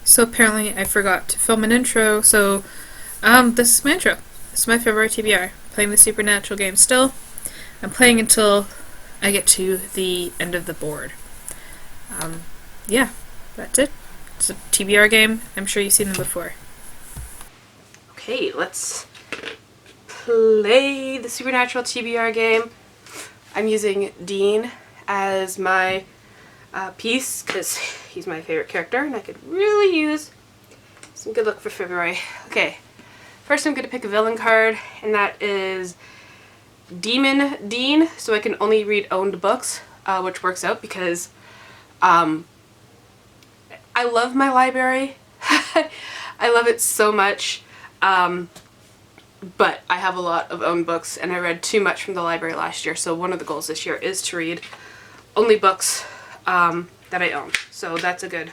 So apparently I forgot to film an intro, so this is my intro. This is my February TBR. Playing the Supernatural game still. I'm playing until I get to the end of the board. Yeah, that's it. It's a TBR game. I'm sure you've seen them before. Okay, let's play the Supernatural TBR game. I'm using Dean as my piece because he's my favorite character and I could really use some good luck for February. Okay, first I'm going to pick a villain card, and that is Demon Dean, so I can only read owned books, which works out because I love my library. I love it so much, but I have a lot of owned books and I read too much from the library last year, so one of the goals this year is to read only books that I own. So that's a good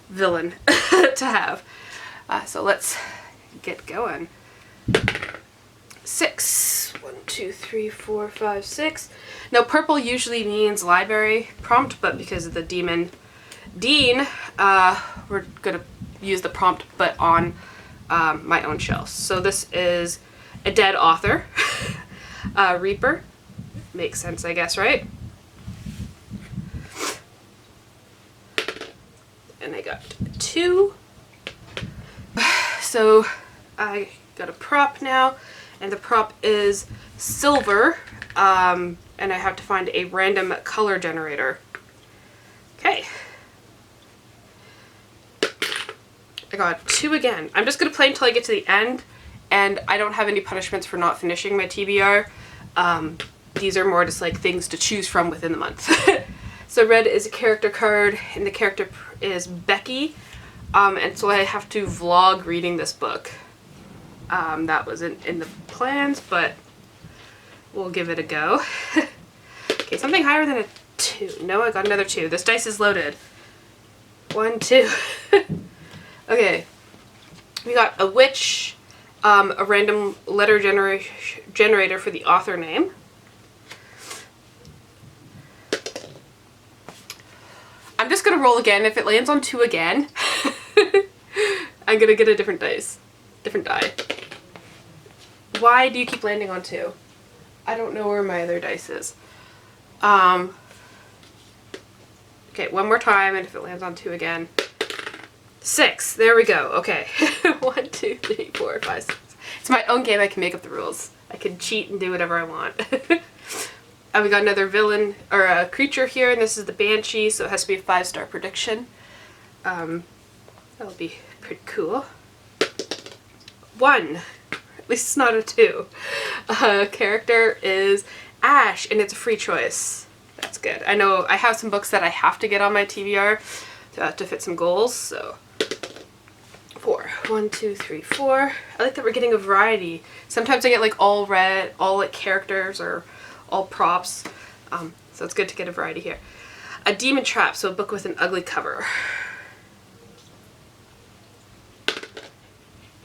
villain to have. So let's get going. 6. 1, 2, 3, 4, 5, 6. Now purple usually means library prompt, but because of the Demon Dean, we're gonna use the prompt but on my own shelf. So this is a dead author. Reaper. Makes sense, I guess, right? And I got 2. So I got a prop now, and the prop is silver, and I have to find a random color generator. Okay. I got 2 again. I'm just going to play until I get to the end, and I don't have any punishments for not finishing my TBR. These are more just like things to choose from within the month. So red is a character card, and the character is Becky, and so I have to vlog reading this book. That wasn't in the plans, but we'll give it a go. Okay, something higher than a 2. No, I got another 2. This dice is loaded. 1, 2. Okay, we got a witch, a random letter generator for the author name. I'm just gonna roll again. If it lands on 2 again, I'm gonna get a different dice. Different die. Why do you keep landing on 2? I don't know where my other dice is. Okay, one more time, and if it lands on 2 again. 6. There we go. Okay. 1, 2, 3, 4, 5, 6. It's my own game. I can make up the rules. I can cheat and do whatever I want. And we got another villain, or a creature here, and this is the Banshee, so it has to be a 5-star prediction. That'll be pretty cool. 1. At least it's not a 2. Character is Ash, and it's a free choice. That's good. I know I have some books that I have to get on my TBR to fit some goals, so 4. 1, 2, 3, 4. I like that we're getting a variety. Sometimes I get like all red, all like characters or all props, so it's good to get a variety here. A demon trap, so a book with an ugly cover.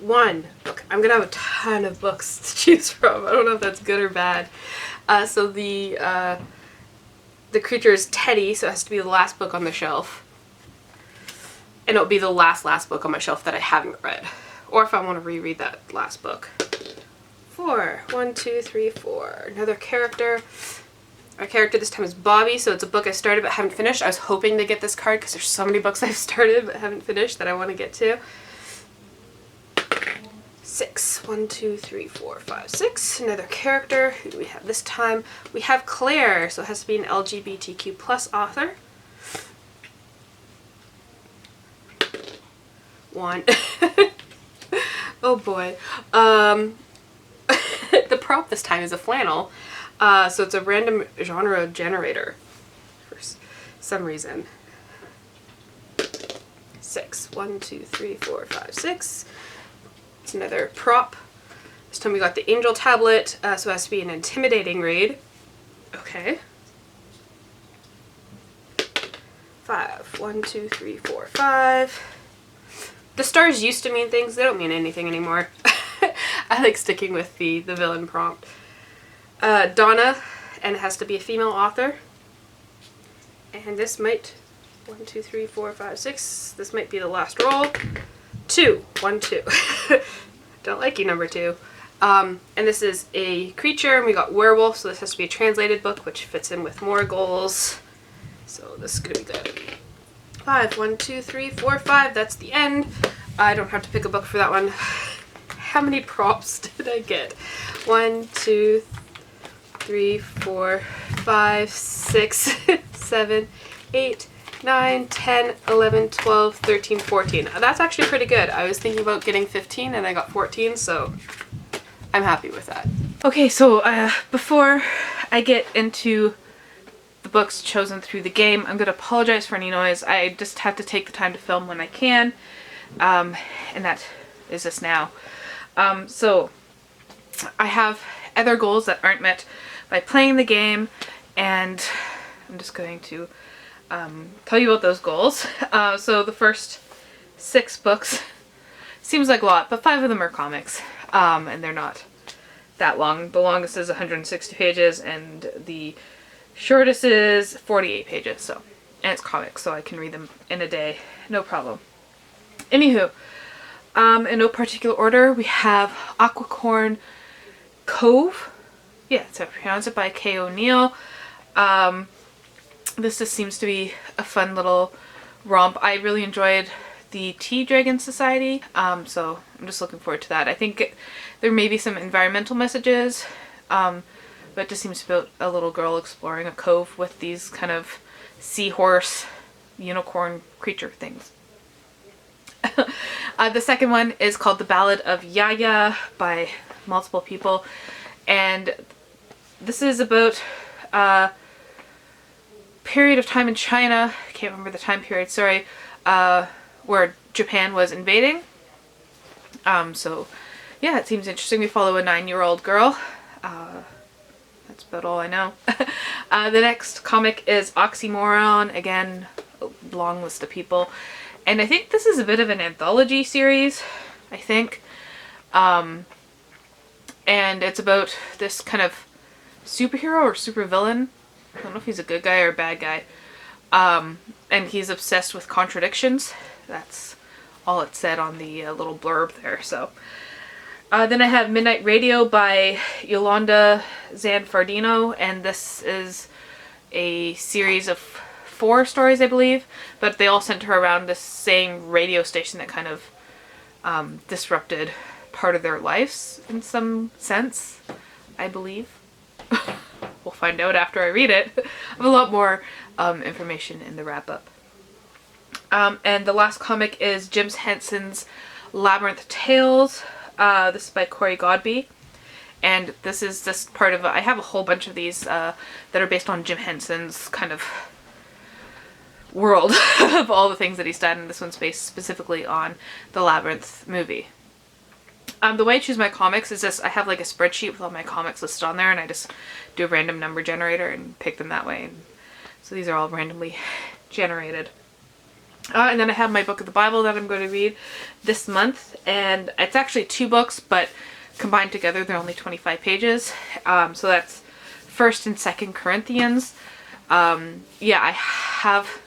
1. Okay, I'm gonna have a ton of books to choose from. I don't know if that's good or bad. So the creature is Teddy, so it has to be the last book on the shelf. And it'll be the last book on my shelf that I haven't read. Or if I want to reread that last book. 4. 1, 2, 3, 4. Another character. Our character this time is Bobby, so it's a book I started but haven't finished. I was hoping to get this card because there's so many books I've started but haven't finished that I want to get to. 6. 1, 2, 3, 4, 5, 6. Another character. Who do we have this time? We have Claire, so it has to be an LGBTQ plus author. 1. Oh boy. The prop this time is a flannel, so it's a random genre generator for some reason. 6. 1, 2, 3, 4, 5, 6. It's another prop. This time we got the angel tablet, so it has to be an intimidating read. Okay. 5. 1, 2, 3, 4, 5. The stars used to mean things. They don't mean anything anymore. I like sticking with the villain prompt. Donna, and it has to be a female author. And this might 1, 2, 3, 4, 5, 6. This might be the last roll. 2. 1, 2. Don't like you, number 2. And this is a creature, and we got werewolf, so this has to be a translated book, which fits in with more goals. So this is going to be good. 5. 1, 2, 3, 4, 5. That's the end. I don't have to pick a book for that one. How many props did I get? 1, 2, 3, 4, 5, 6, 7, 8, 9, 10, 11, 12, 13, 14. That's actually pretty good. I was thinking about getting 15 and I got 14, so I'm happy with that. Okay, so before I get into the books chosen through the game, I'm going to apologize for any noise. I just have to take the time to film when I can, and that is just now. So I have other goals that aren't met by playing the game, and I'm just going to tell you about those goals. So the first 6 books seems like a lot, but 5 of them are comics, and they're not that long. The longest is 160 pages, and the shortest is 48 pages. So, and it's comics, so I can read them in a day, no problem. Anywho, in no particular order, we have Aquicorn Cove. Yeah, that's how I pronounce it, by K. O'Neill. This just seems to be a fun little romp. I really enjoyed the Tea Dragon Society, so I'm just looking forward to that. I think there may be some environmental messages, but it just seems about a little girl exploring a cove with these kind of seahorse, unicorn creature things. The second one is called The Ballad of Yaya by Multiple People, and this is about period of time in China, I can't remember the time period, sorry, where Japan was invading. So yeah, it seems interesting. We follow a 9-year-old girl. That's about all I know. The next comic is Oxymoron, again, a long list of people. And I think this is a bit of an anthology series, I think. And it's about this kind of superhero or supervillain. I don't know if he's a good guy or a bad guy. And he's obsessed with contradictions. That's all it said on the little blurb there. So then I have Midnight Radio by Iolanda Zanfardino, and this is a series of 4 stories, I believe, but they all center around this same radio station that kind of disrupted part of their lives in some sense, I believe. We'll find out after I read it. I have a lot more information in the wrap-up. And the last comic is Jim Henson's Labyrinth Tales. This is by Cory Godbey. And this is just part of I have a whole bunch of these that are based on Jim Henson's kind of world of all the things that he's done. And this one's based specifically on the Labyrinth movie. The way I choose my comics is just, I have like a spreadsheet with all my comics listed on there, and I just do a random number generator and pick them that way. And so these are all randomly generated. And then I have my book of the Bible that I'm going to read this month, and it's actually 2 books, but combined together they're only 25 pages. So that's 1st and 2nd Corinthians. Yeah, I have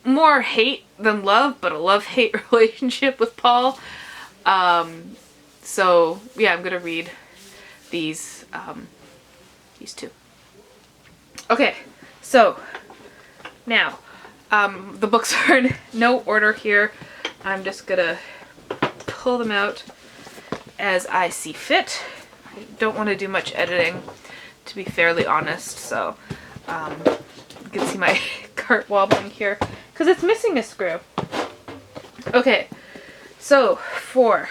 more hate than love, but a love-hate relationship with Paul. So yeah, I'm gonna read these 2. Okay, so now the books are in no order here. I'm just gonna pull them out as I see fit. I don't want to do much editing, to be fairly honest, so you can see my cart wobbling here because it's missing a screw. Okay, so for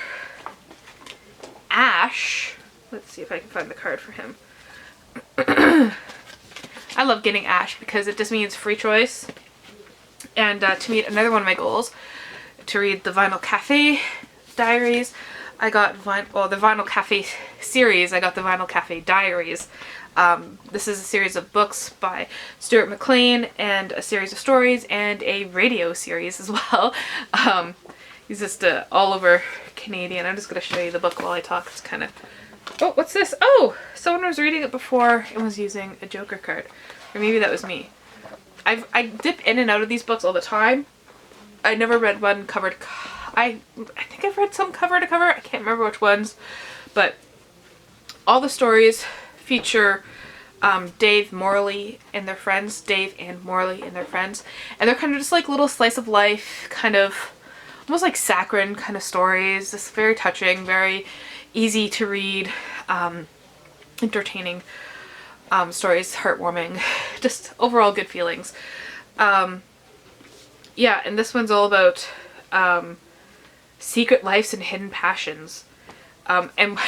Ash, let's see if I can find the card for him. I love getting Ash because it just means free choice. And to meet another one of my goals, to read the Vinyl Cafe Diaries, I got the Vinyl Cafe series, I got the Vinyl Cafe Diaries. This is a series of books by Stuart McLean, and a series of stories, and a radio series as well. He's just all over Canadian. I'm just going to show you the book while I talk. It's kind of... Oh, what's this? Oh! Someone was reading it before and was using a Joker card. Or maybe that was me. I dip in and out of these books all the time. I never read one cover to I think I've read some cover to cover. I can't remember which ones. But all the stories feature Dave and Morley and their friends. And they're kind of just like little slice of life, kind of almost like saccharine kind of stories. Just very touching, very easy to read, entertaining stories, heartwarming, just overall good feelings. Yeah, and this one's all about secret lives and hidden passions. And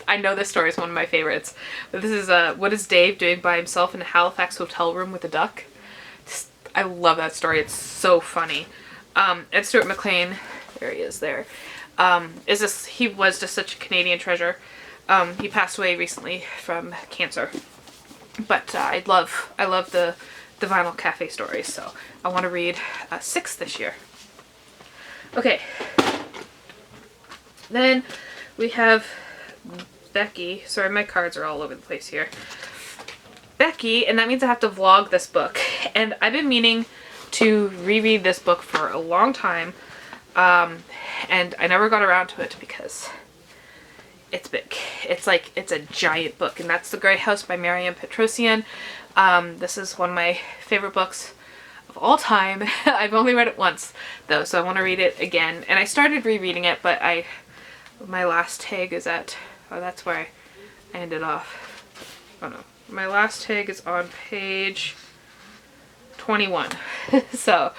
I know this story is one of my favorites, but this is what is Dave doing by himself in a Halifax hotel room with a duck? I love that story. It's so funny. And Stuart McLean, there he is there, he was just such a Canadian treasure. He passed away recently from cancer. But I love the Vinyl Cafe stories, so I want to read 6 this year. Okay. Then we have Becky. Sorry, my cards are all over the place here. Becky, and that means I have to vlog this book. And I've been meaning to reread this book for a long time, and I never got around to it because it's big. It's a giant book, and that's The Grey House by Mariam Petrosyan. This is one of my favorite books of all time. I've only read it once though, so I want to read it again. And I started rereading it, but my last tag is at, oh, that's where I ended off. Oh no, my last tag is on page 21. So,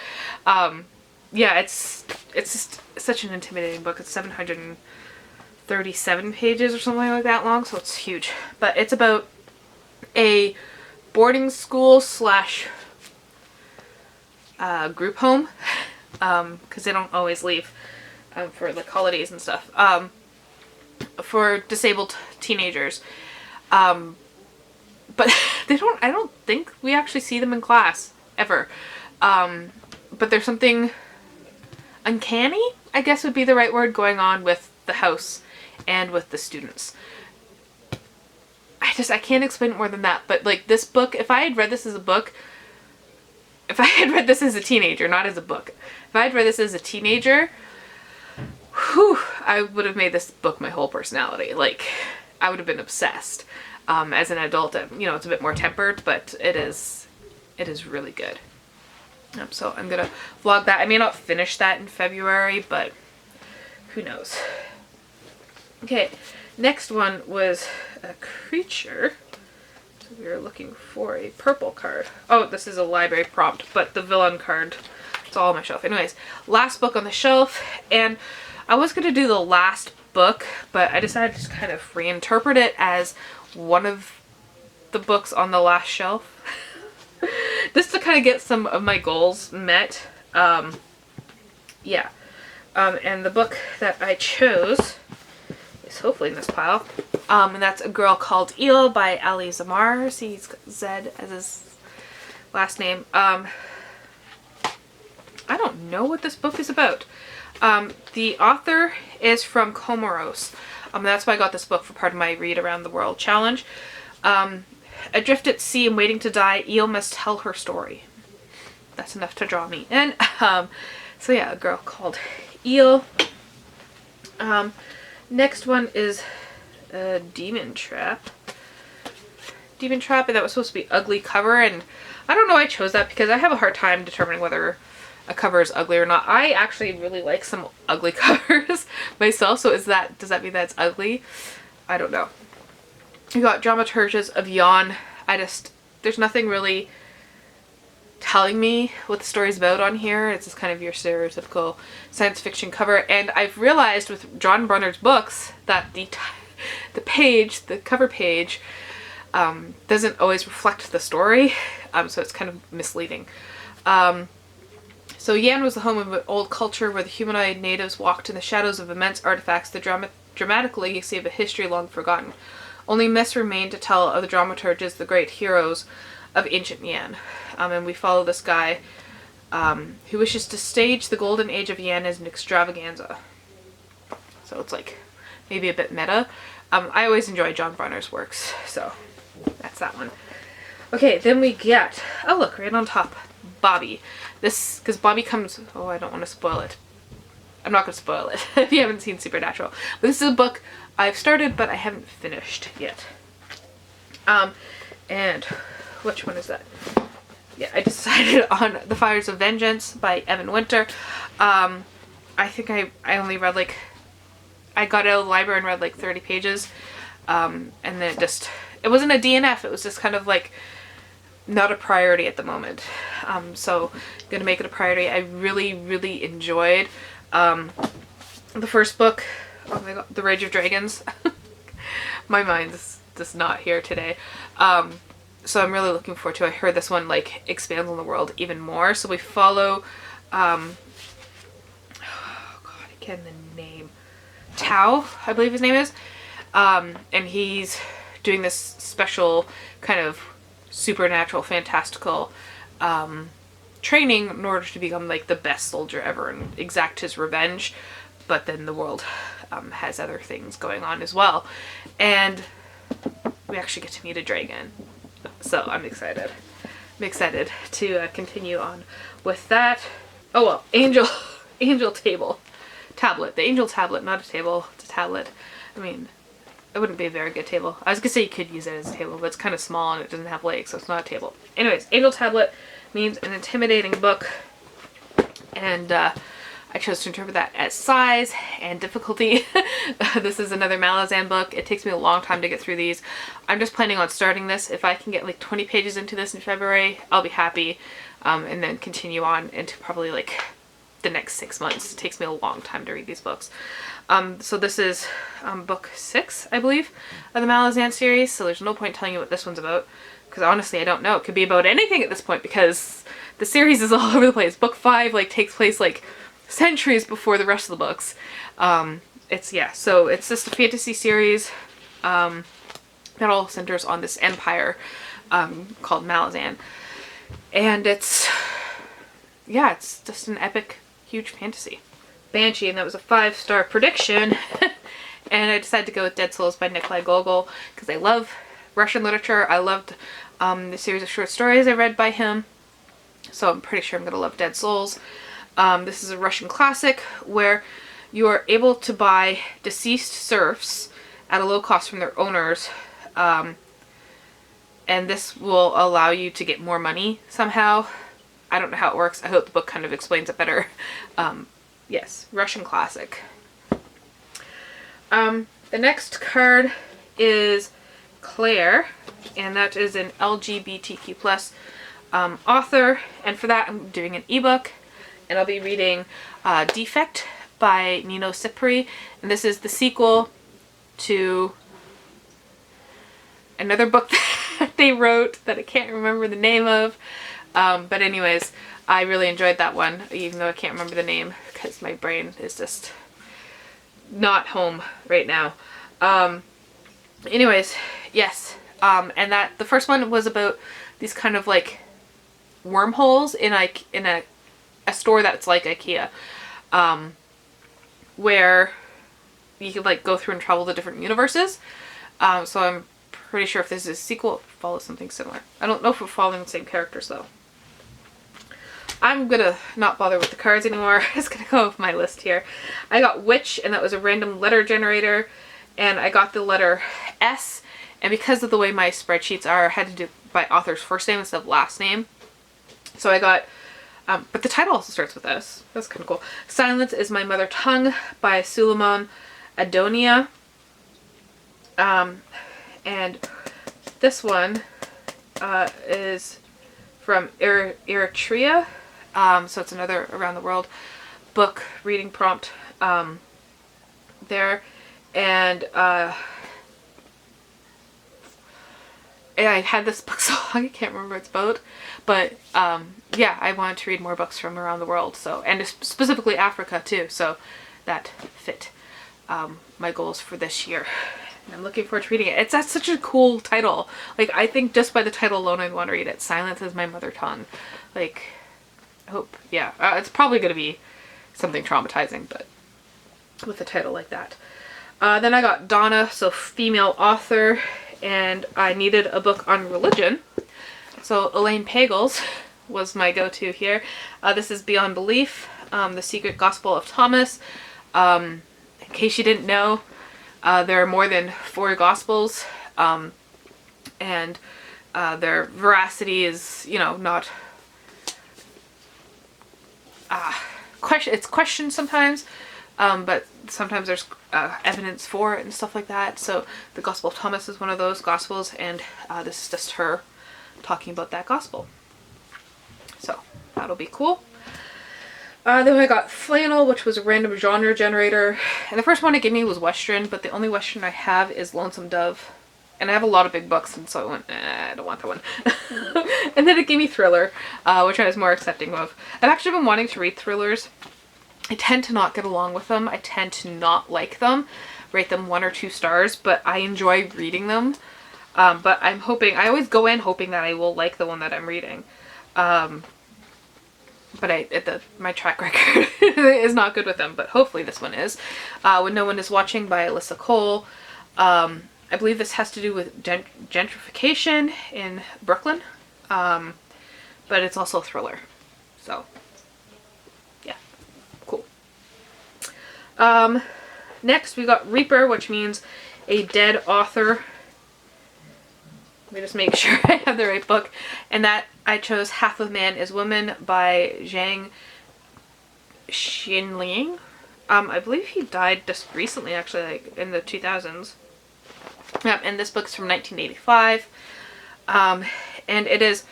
yeah, it's just such an intimidating book. It's 737 pages or something like that long, so it's huge. But it's about a boarding school slash group home, because they don't always leave for like holidays and stuff, for disabled teenagers. But I don't think we actually see them in class ever. But there's something uncanny, I guess would be the right word, going on with the house and with the students. I can't explain it more than that, but like this book, if I had read this as a book, if I had read this as a teenager, not as a book, if I had read this as a teenager, whew, I would have made this book my whole personality. Like, I would have been obsessed. As an adult, you know, it's a bit more tempered, but it is really good. So I'm gonna vlog that. I may not finish that in February, but who knows. Okay, next one was a creature. So we were looking for a purple card. Oh, this is a library prompt, but the villain card, it's all on my shelf. Anyways, last book on the shelf, and I was gonna do the last book, but I decided to just kind of reinterpret it as one of the books on the last shelf. Just to kind of get some of my goals met. Yeah. And the book that I chose is hopefully in this pile. And that's A Girl Called Eel by Ali Zamir. See, he's got Z as his last name. I don't know what this book is about. The author is from Comoros. That's why I got this book for part of my Read Around the World challenge. Adrift at sea and waiting to die, Eel must tell her story. That's enough to draw me in. So yeah, A Girl Called Eel. Next one is Demon Trap. Demon Trap, and that was supposed to be ugly cover, and I don't know why I chose that because I have a hard time determining whether a cover is ugly or not. I actually really like some ugly covers myself, so does that mean that it's ugly? I don't know. You got Dramaturges of Yawn. There's nothing really telling me what the story's about on here. It's just kind of your stereotypical science fiction cover, and I've realized with John Brunner's books that the cover page doesn't always reflect the story, so it's kind of misleading. So Yan was the home of an old culture where the humanoid natives walked in the shadows of immense artifacts, the dramatic legacy of a history long forgotten. Only myths remain to tell of the dramaturges, the great heroes of ancient Yan. And we follow this guy who wishes to stage the golden age of Yan as an extravaganza. So it's like maybe a bit meta. I always enjoy John Brunner's works, so that's that one. Okay, then we get, oh look, right on top, Bobby. This, because Bobby comes, oh, I don't want to spoil it. I'm not going to spoil it if you haven't seen Supernatural. But this is a book I've started, but I haven't finished yet. And which one is that? Yeah, I decided on The Fires of Vengeance by Evan Winter. I think I only read like, I got out of the library and read like 30 pages. And then it wasn't a DNF, it was just kind of like not a priority at the moment. So I'm gonna make it a priority. I really, really enjoyed the first book. Oh my god, The Rage of Dragons. My mind's just not here today. So I'm really looking forward to it. I heard this one like expands on the world even more. So we follow, oh god, I can't remember the name. Tao, I believe his name is. And he's doing this special kind of supernatural, fantastical training in order to become like the best soldier ever and exact his revenge. But then the world has other things going on as well. And we actually get to meet a dragon. So I'm excited. I'm excited to continue on with that. Oh well, Angel Tablet. The Angel Tablet, not a table, it's a tablet. I mean, it wouldn't be a very good table. I was gonna say you could use it as a table, but it's kind of small and it doesn't have legs, so it's not a table. Anyways, Angel Tablet means an intimidating book, and I chose to interpret that as size and difficulty. This is another Malazan book. It takes me a long time to get through these. I'm just planning on starting this. If I can get like 20 pages into this in February, I'll be happy, and then continue on into probably like the next 6 months. It takes me a long time to read these books. So this is book 6, I believe, of the Malazan series, so there's no point telling you what this one's about, because honestly I don't know. It could be about anything at this point, because the series is all over the place. Book 5 like takes place like centuries before the rest of the books. So it's just a fantasy series that all centers on this empire called Malazan, and it's just an epic, huge fantasy. Banshee, and that was a 5-star prediction. And I decided to go with Dead Souls by Nikolai Gogol because I love Russian literature. I loved the series of short stories I read by him, so I'm pretty sure I'm gonna love Dead Souls. This is a Russian classic where you are able to buy deceased serfs at a low cost from their owners, and this will allow you to get more money somehow. I don't know how it works. I hope the book kind of explains it better. Yes, Russian classic. The next card is Claire, and that is an LGBTQ plus author, and for that I'm doing an ebook, and I'll be reading Defekt by Nino Cipri, and this is the sequel to another book that they wrote that I can't remember the name of, but anyways, I really enjoyed that one, even though I can't remember the name because my brain is just not home right now. Anyways, yes, and that the first one was about these kind of like wormholes in a store that's like IKEA, where you could like go through and travel to different universes. So I'm pretty sure if this is a sequel, it follows something similar. I don't know if we're following the same characters though. I'm gonna not bother with the cards anymore. I'm just gonna go with my list here. I got Witch, and that was a random letter generator, and I got the letter S, and because of the way my spreadsheets are, I had to do it by author's first name instead of last name. So I got, but the title also starts with S. That's kind of cool. Silence is My Mother Tongue by Sulaiman Addonia. And this one is from Eritrea. So it's another around the world book reading prompt there. And I had this book so long I can't remember what it's about. But yeah, I wanted to read more books from around the world, so, and specifically Africa too, so that fit my goals for this year. And I'm looking forward to reading it. That's such a cool title. Like, I think just by the title alone I'd want to read it. Silence is My Mother Tongue. Like, I hope, yeah. It's probably going to be something traumatizing, but with a title like that. Then I got Donna, so female author, and I needed a book on religion. So Elaine Pagels was my go-to here. This is Beyond Belief, The Secret Gospel of Thomas. In case you didn't know, there are more than 4 Gospels, and their veracity is, you know, not it's questioned sometimes, but sometimes there's evidence for it and stuff like that. So the Gospel of Thomas is one of those Gospels, and this is just her talking about that Gospel. So that'll be cool. Then I got Flannel, which was a random genre generator. And the first one it gave me was Western, but the only Western I have is Lonesome Dove. And I have a lot of big books, and so I went, I don't want that one. And then it gave me Thriller, which I was more accepting of. I've actually been wanting to read thrillers. I tend to not get along with them. I tend to not like them. Rate them 1 or 2 stars, but I enjoy reading them. But I'm hoping, I always go in hoping that I will like the one that I'm reading. But my track record is not good with them, but hopefully this one is. When No One Is Watching by Alyssa Cole. I believe this has to do with gentrification in Brooklyn, but it's also a thriller. So, yeah, cool. Next we got Reaper, which means a dead author. Let me just make sure I have the right book. And that I chose Half of Man is Woman by Zhang Xinliang. I believe he died just recently, actually, like in the 2000s. And this book's from 1985. And it is,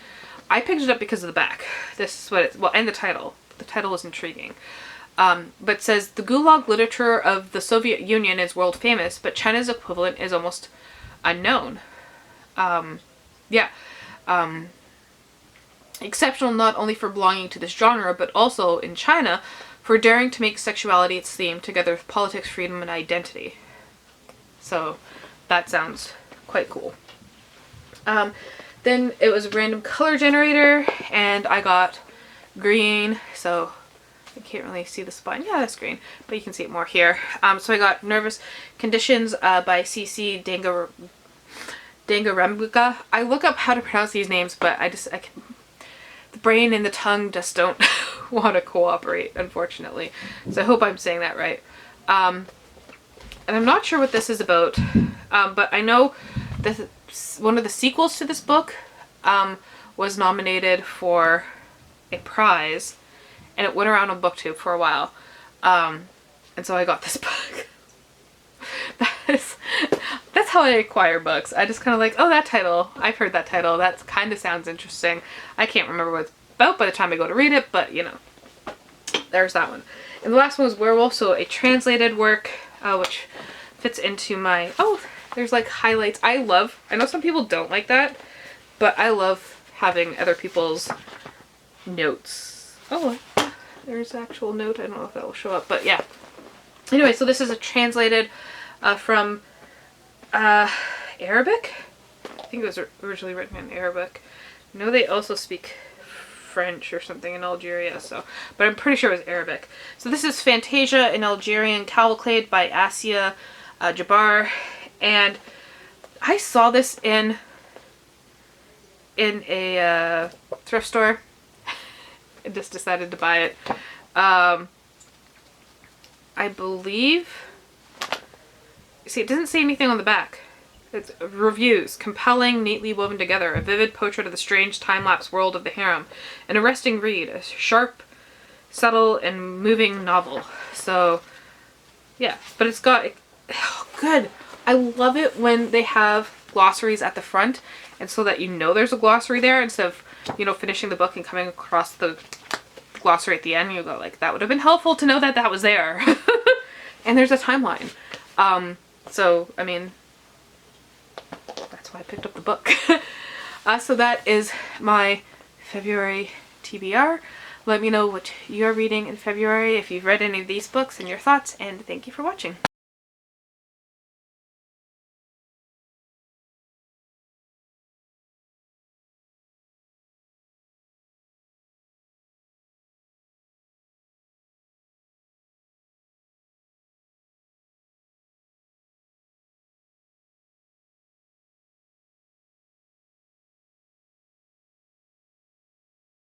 I picked it up because of the back. This is what it's, well, and the title. The title was intriguing. But it says, the Gulag literature of the Soviet Union is world famous, but China's equivalent is almost unknown. Exceptional not only for belonging to this genre, but also in China for daring to make sexuality its theme together with politics, freedom, and identity. So that sounds quite cool. Then it was a random color generator, and I got green, so I can't really see the spine. Yeah, that's green, but you can see it more here. So I got Nervous Conditions by CC Dangarembuka. I look up how to pronounce these names, but the brain and the tongue just don't want to cooperate, unfortunately. So I hope I'm saying that right. And I'm not sure what this is about, but I know that one of the sequels to this book was nominated for a prize, and it went around on BookTube for a while. And so I got this book. That's how I acquire books. I just kind of like, oh, that title. I've heard that title. That kind of sounds interesting. I can't remember what it's about by the time I go to read it, but, you know, there's that one. And the last one was Werewolf, so a translated work, which fits into my, oh, there's like highlights. I know some people don't like that, but I love having other people's notes. Oh, there's an actual note. I don't know if that will show up, but yeah. Anyway, so this is a translated from Arabic. I think it was originally written in Arabic. I know they also speak French or something in Algeria, but I'm pretty sure it was Arabic. So this is Fantasia, an Algerian Cavalcade by Asia Jabbar, and I saw this in a thrift store. I just decided to buy it. I believe, see, it doesn't say anything on the back. It's reviews. Compelling, neatly woven together. A vivid portrait of the strange time-lapse world of the harem. An arresting read. A sharp, subtle, and moving novel. So, yeah. But it's got, good. I love it when they have glossaries at the front, and so that you know there's a glossary there, instead of, you know, finishing the book and coming across the glossary at the end, and you go like, that would have been helpful to know that that was there. And there's a timeline. So, I mean, that's why I picked up the book. So that is my February TBR. Let me know what you're reading in February, if you've read any of these books, and your thoughts, and thank you for watching.